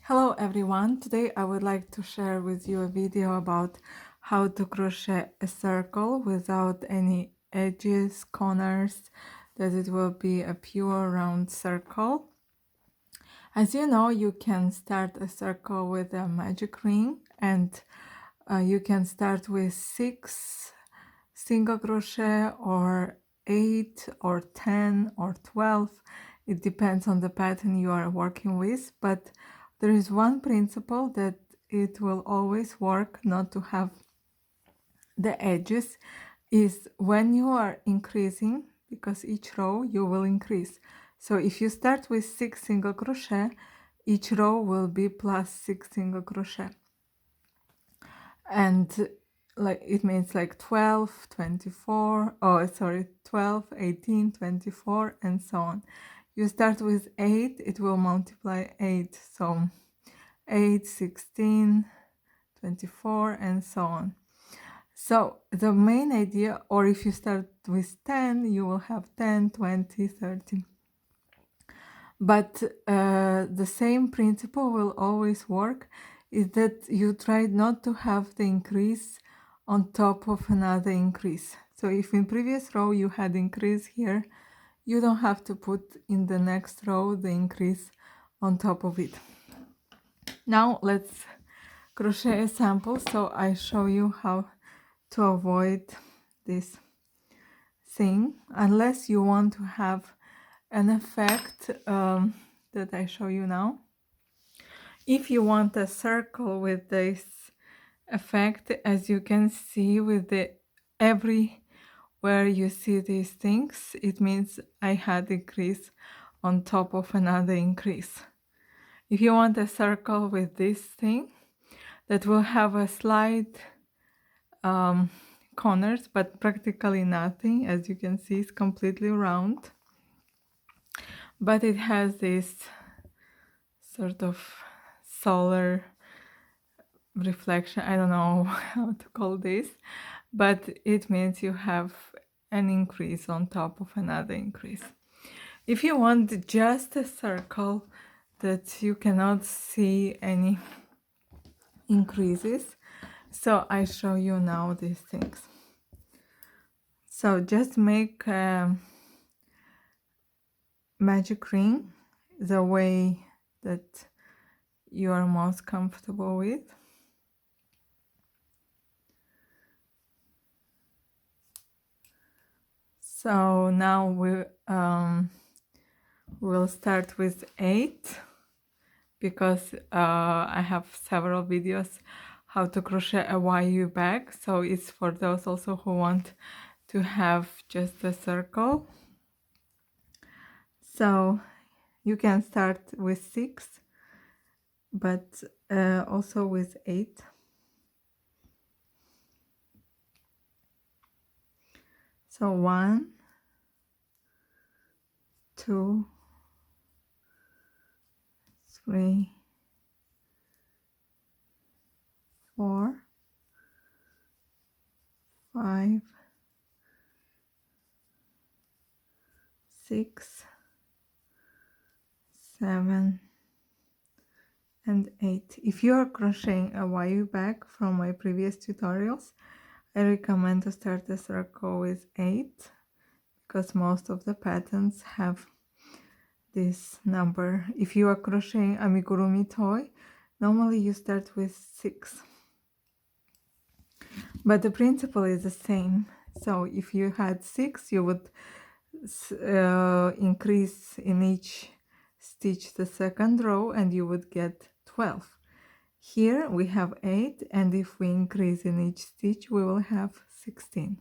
Hello everyone, today I would like to share with you a video about how to crochet a circle without any edges, corners, that it will be a pure round circle. As you know, you can start a circle with a magic ring and you can start with 6 single crochet or 8 or 10 or 12. It depends on the pattern you are working with, but there is one principle that it will always work not to have the edges is when you are increasing, because each row you will increase. So if you start with 6 single crochet, each row will be plus 6 single crochet. And like it means like 12, 24, oh sorry, 12, 18, 24, and so on. You start with 8, it will multiply 8, so 8, 16, 24, and so on. So the main idea, or if you start with 10, you will have 10, 20, 30. But the same principle will always work, is that you try not to have the increase on top of another increase. So if in previous row you had increase here, you don't have to put in the next row the increase on top of it. Now let's crochet a sample, so I show you how to avoid this thing, unless you want to have an effect that I show you now. If you want a circle with this effect, as you can see with the everywhere you see these things, it means I had increase on top of another increase. If you want a circle with this thing that will have a slight corners, but practically nothing, as you can see, it's completely round, but it has this sort of solar reflection. I don't know how to call this, but it means you have an increase on top of another increase. If you want just a circle that you cannot see any increases, so I show you now these things. So just make a magic ring the way that you are most comfortable with. So now we'll start with 8, because I have several videos how to crochet a YU bag, so it's for those also who want to have just a circle. So you can start with 6, but also with 8. So 1, 2, 3, 4, 5, 6, 7, and 8. If you are crocheting a YU bag from my previous tutorials, I recommend to start the circle with 8, because most of the patterns have this number. If you are crocheting amigurumi toy, normally you start with 6, but the principle is the same. So if you had 6, you would increase in each stitch the second row and you would get 12. Here we have 8, and if we increase in each stitch we will have 16.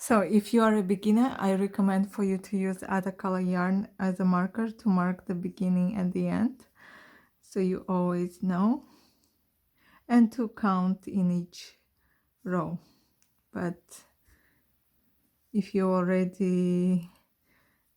So if you are a beginner, I recommend for you to use other color yarn as a marker to mark the beginning and the end, so you always know, and to count in each row. But if you already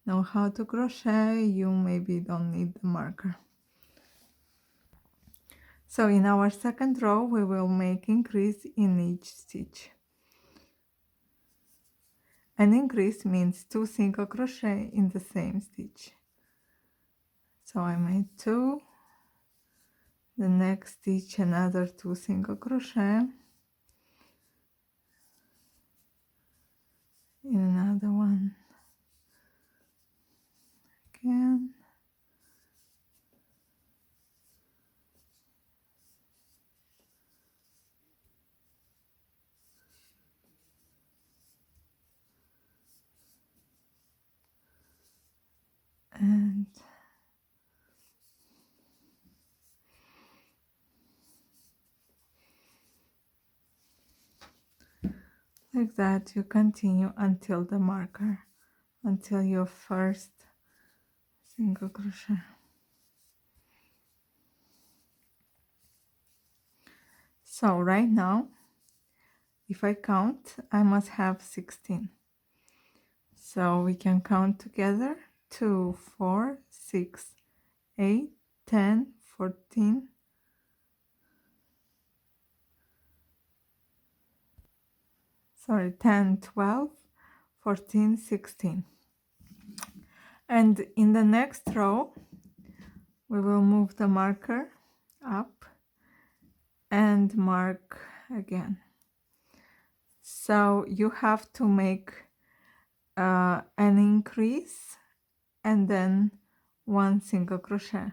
know how to crochet, you maybe don't need the marker. So in our second row we will make increase in each stitch. An increase means 2 single crochet in the same stitch. So I made 2, the next stitch another 2 single crochet, in another one again, and like that you continue until the marker, until your first single crochet. So right now, if I count, I must have 16. So we can count together: 2, 4, 6, 8, 10, 14, sorry, 10, 12, 14, 16. And in the next row, we will move the marker up and mark again. So you have to make an increase and then 1 single crochet.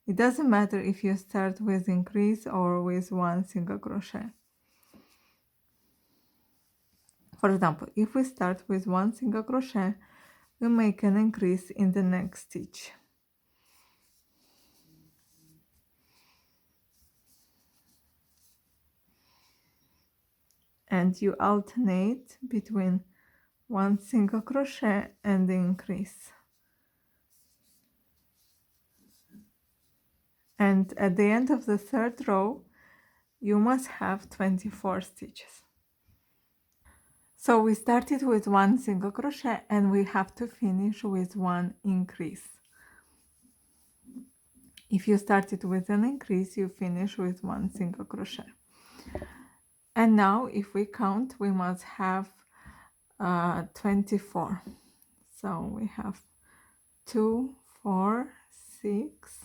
It doesn't matter if you start with increase or with 1 single crochet. For example, if we start with 1 single crochet, we make an increase in the next stitch. And you alternate between 1 single crochet and the increase. And at the end of the third row, you must have 24 stitches. So we started with 1 single crochet and we have to finish with 1 increase. If you started with an increase, you finish with 1 single crochet. And now if we count, we must have 24. So we have 2, 4, 6,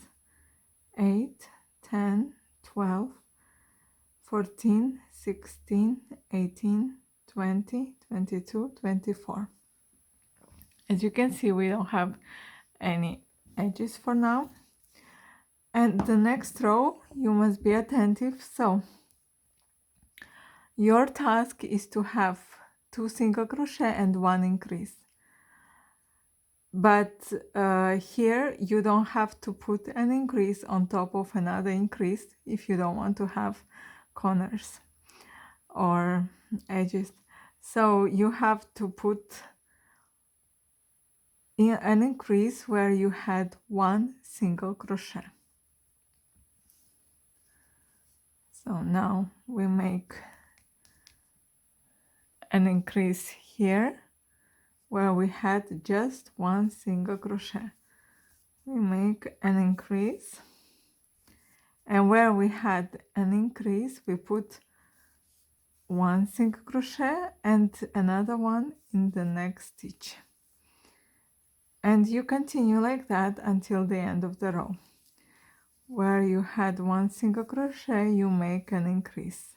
8, 10, 12, 14, 16, 18, 20, 22, 24. As you can see, we don't have any edges for now. And the next row, you must be attentive. So your task is to have 2 single crochet and 1 increase. But here you don't have to put an increase on top of another increase if you don't want to have corners or edges. So you have to put in an increase where you had 1 single crochet. So now we make an increase here where we had just 1 single crochet. We make an increase, and where we had an increase we put 1 single crochet and another one in the next stitch, and you continue like that until the end of the row. Where you had 1 single crochet, you make an increase.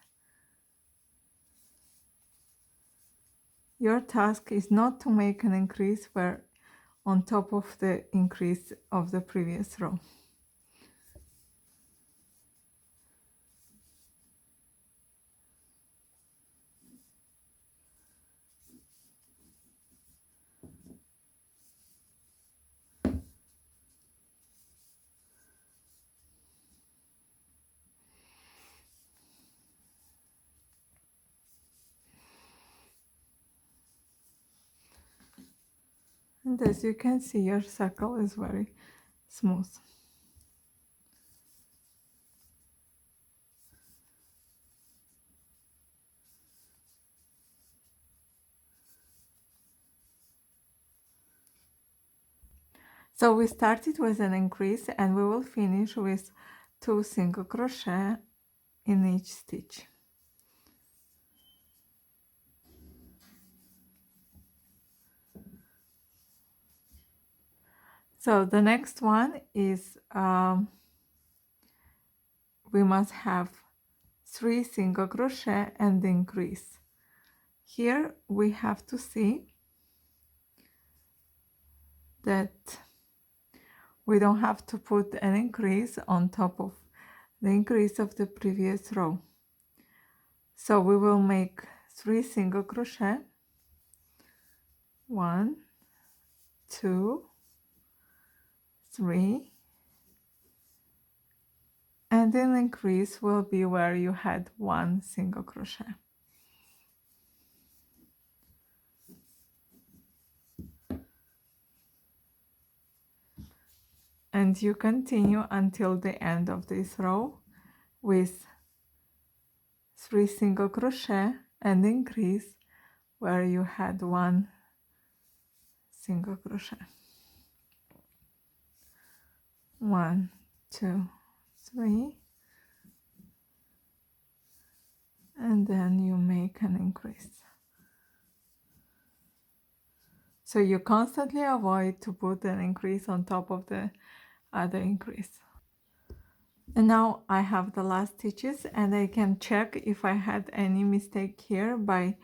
Your task is not to make an increase where on top of the increase of the previous row. And as you can see, your circle is very smooth. So we started with an increase and we will finish with 2 single crochet in each stitch. So the next one is we must have 3 single crochet and increase. Here we have to see that we don't have to put an increase on top of the increase of the previous row. So we will make 3 single crochet, 1, 2, 3, and then increase will be where you had 1 single crochet. And you continue until the end of this row with 3 single crochet and increase where you had 1 single crochet. 1, 2, 3, and then you make an increase. So you constantly avoid to put an increase on top of the other increase. And now I have the last stitches, and I can check if I had any mistake here by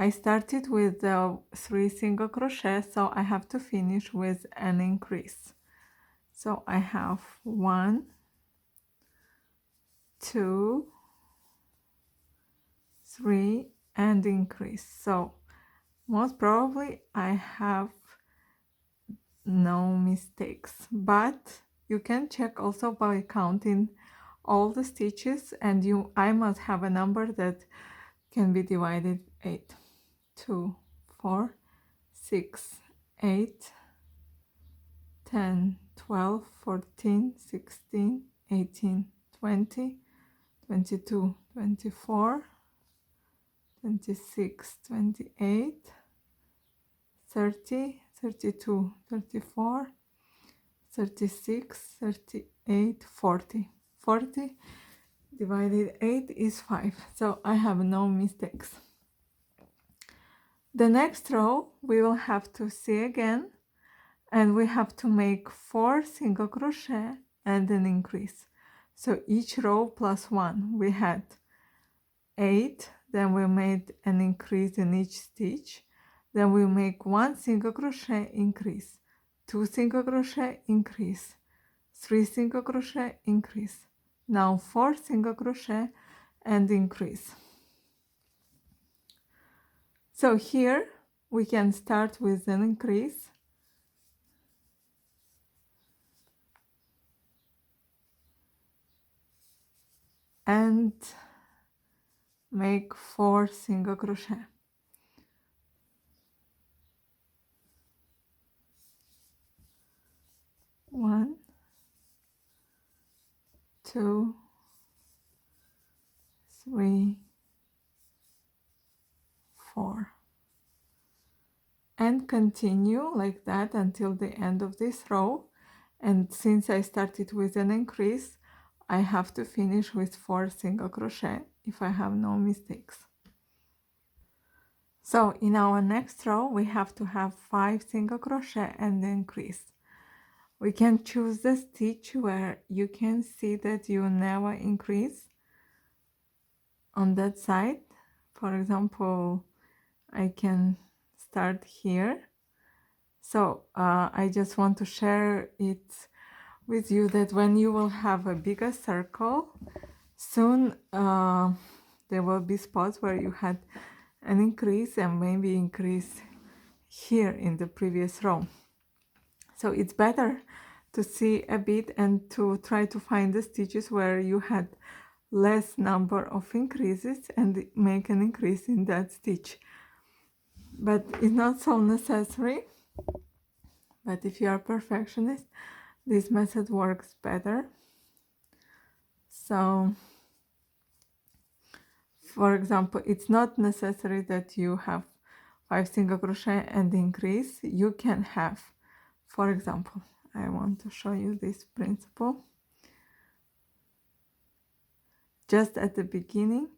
I started with 3 single crochet, so I have to finish with an increase. So I have 1, 2, 3, and increase. So most probably I have no mistakes, but you can check also by counting all the stitches, and I must have a number that can be divided 8, 2, 4, 6, 8, 10, 12, 14, 16, 18, 20, 22, 24, 26, 28, 30, 32, 34, 36, 38, 40. 40 divided 8 is 5, so I have no mistakes. The next row we will have to see again, and we have to make 4 single crochet and an increase. So each row plus 1, we had 8, then we made an increase in each stitch, then we make 1 single crochet increase, 2 single crochet increase, 3 single crochet increase, now 4 single crochet and increase. So here we can start with an increase, and make 4 single crochet. 1, 2, 3, 4, and continue like that until the end of this row. And since I started with an increase, I have to finish with 4 single crochet if I have no mistakes. So in our next row we have to have 5 single crochet and increase. We can choose the stitch where you can see that you never increase on that side. For example, I can start here. So I just want to share it with you that when you will have a bigger circle, soon there will be spots where you had an increase and maybe increase here in the previous row. So it's better to see a bit and to try to find the stitches where you had less number of increases and make an increase in that stitch. But it's not so necessary. But if you are a perfectionist, this method works better. So, for example, it's not necessary that you have 5 single crochet and increase. You can have, for example, I want to show you this principle. Just at the beginning,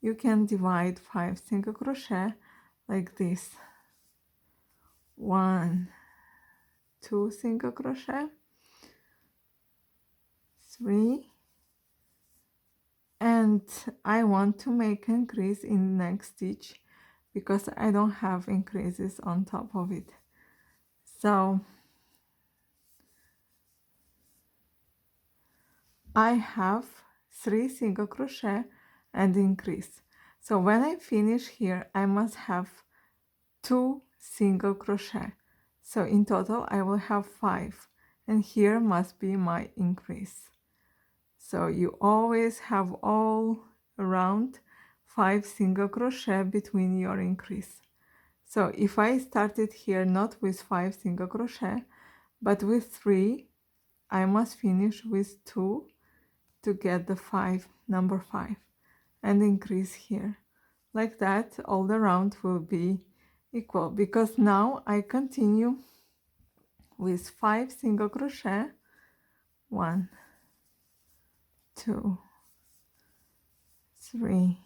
you can divide 5 single crochet like this. 1, 2 single crochet, 3, and I want to make increase in next stitch because I don't have increases on top of it. So I have 3 single crochet and increase. So when I finish here, I must have 2 single crochet. So in total I will have 5, and here must be my increase. So you always have all around 5 single crochet between your increase. So if I started here not with 5 single crochet but with 3, I must finish with 2 to get the 5, number 5, and increase here. Like that, all the round will be equal, because now I continue with 5 single crochet, 1, 2, 3,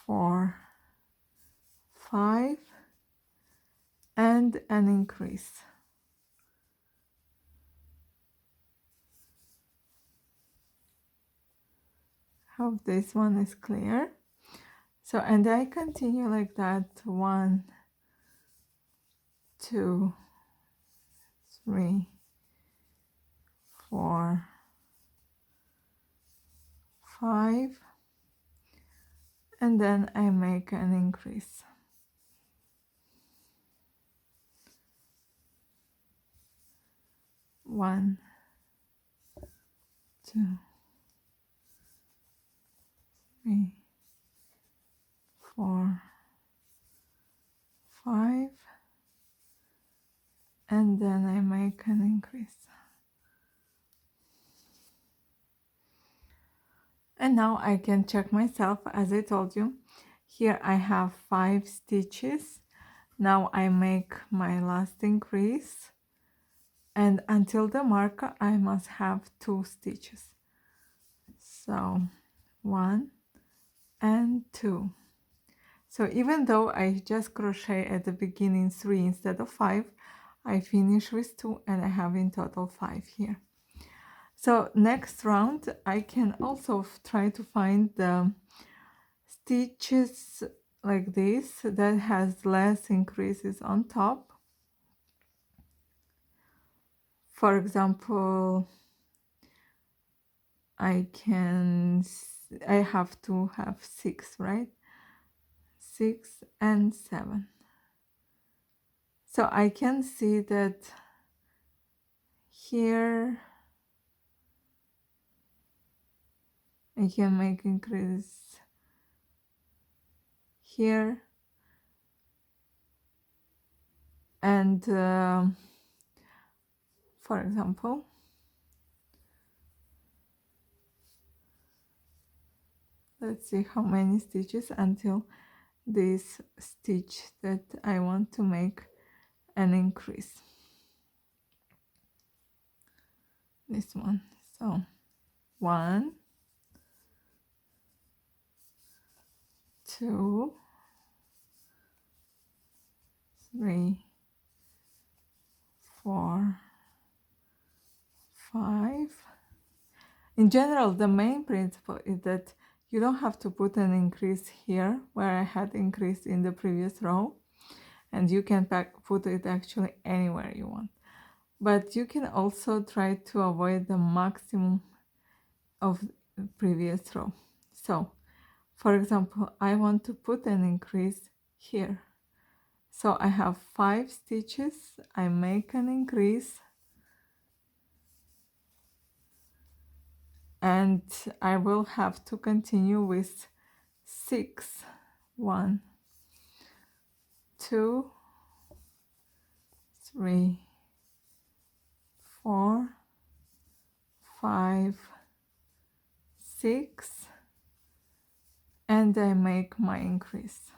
4, 5, and an increase. Hope this one is clear. So, and I continue like that, 1, 2, 3, 4, 5, and then I make an increase. 1, 2, 3, 4, 5, and then I make an increase. And now I can check myself. As I told you, here I have 5 stitches. Now I make my last increase, and until the mark I must have 2 stitches. So 1 and 2. So even though I just crochet at the beginning 3 instead of 5, I finish with 2 and I have in total 5 here. So next round I can also try to find the stitches like this that has less increases on top. For example, I have to have 6, right? 6 and 7. So I can see that here I can make increase here, and for example, let's see how many stitches until this stitch that I want to make an increase. This one. So 1, 2, 3, 4, 5. In general, the main principle is that you don't have to put an increase here where I had increase in the previous row, and you can put it actually anywhere you want. But you can also try to avoid the maximum of the previous row. So, for example, I want to put an increase here. So I have 5 stitches, I make an increase, and I will have to continue with 6. 1, 2, 3, 4, 5, 6, and I make my increase.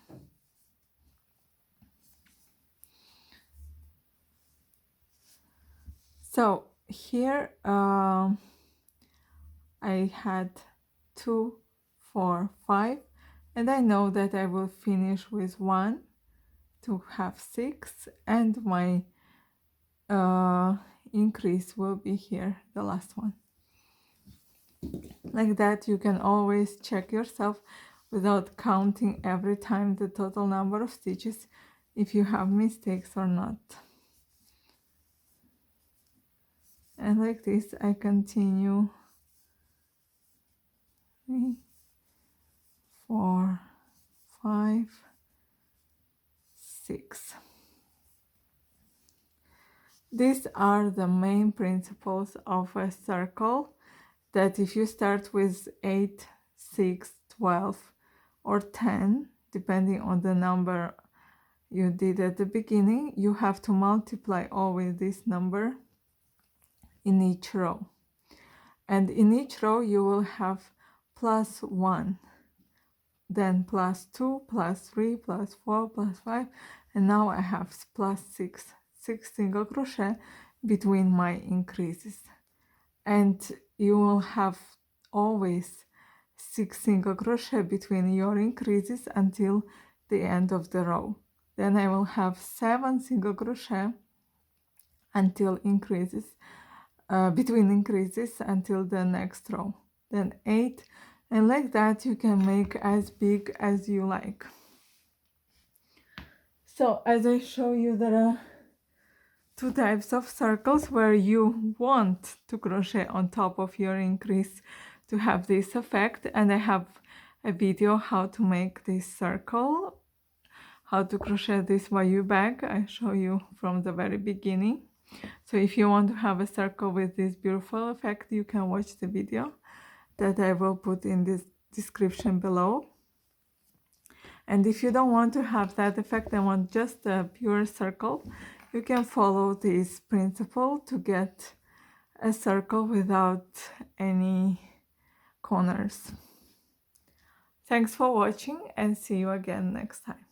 So here I had 2, 4, 5, and I know that I will finish with 1 to have 6, and my increase will be here, the last one. Like that, you can always check yourself without counting every time the total number of stitches if you have mistakes or not. And like this I continue 3, 4, 5, 6. These are the main principles of a circle, that if you start with 8, 6, 12 or 10, depending on the number you did at the beginning, you have to multiply always this number in each row. And in each row you will have plus 1, then plus 2, plus 3, plus 4, plus 5, and now I have plus 6 single crochet between my increases. And you will have always 6 single crochet between your increases until the end of the row. Then I will have 7 single crochet until increases, between increases until the next row, then 8, and like that you can make as big as you like. So as I show you, there are 2 types of circles where you want to crochet on top of your increase to have this effect, and I have a video how to make this circle, how to crochet this YU bag. I show you from the very beginning. So if you want to have a circle with this beautiful effect, you can watch the video that I will put in this description below. And if you don't want to have that effect and want just a pure circle, you can follow this principle to get a circle without any corners. Thanks for watching, and see you again next time.